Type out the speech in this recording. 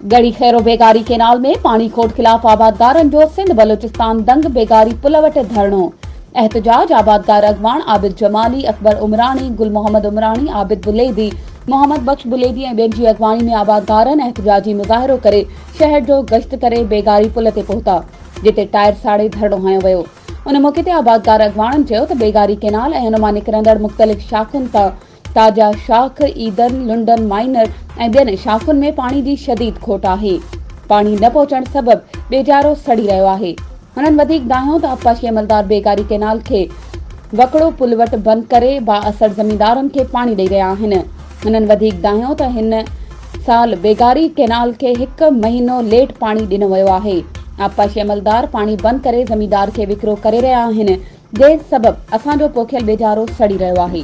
गढ़ी खैरो बेगारी केनाल में पानी खोट खिलाफ आबादगारन जो सिंध बलोचिस्तान दंग बेगारी पुल वटि धरणो। एहतजाज आबादगार अगवान आबिद जमाली, अकबर उमरानी, गुल मोहम्मद उमरानी, आबिद बुलेदी, मोहम्मद बख्श बुलेदी ऐं ॿियनि जी अगवानी में आबादगारन एहतजाजी मुज़ाहिरो करे शहर जो गश्त करे बेगारी पुल ते पहुता, जिते टायर साड़े धरणो हयो वियो। उन मौके ते आबादगार अगवाननि चयो त बेगारी केनाल ऐं हुन मां निकिरंदड़ मुख़्तलिफ़ शाखुनि तां ताजा शाख, ईदन, लुंडन, माइनर ऐं ॿियनि शाखुनि में पाणी जी शदीद खोट आहे। पाणी न पहुचण सबबि बेजारो सड़ी रहियो आहे। हुननि वधीक दाहियो त अपाशी अमलदार बेगारी केनाल खे वकड़ो पुल वटि बंदि करे बाअसर ज़मींदारनि खे पाणी ॾेई रहिया आहिनि। हुननि वधीक दाहियो त हिन साल बेगारी केनाल खे 1 महीनो लेट पाणी ॾिनो वियो आहे। आपाशी अमलदार पाणी बंदि करे ज़मींदार खे विकिरो करे रहिया आहिनि, जंहिं सबबि असांजो पोखियल बेजारो सड़ी रहियो आहे।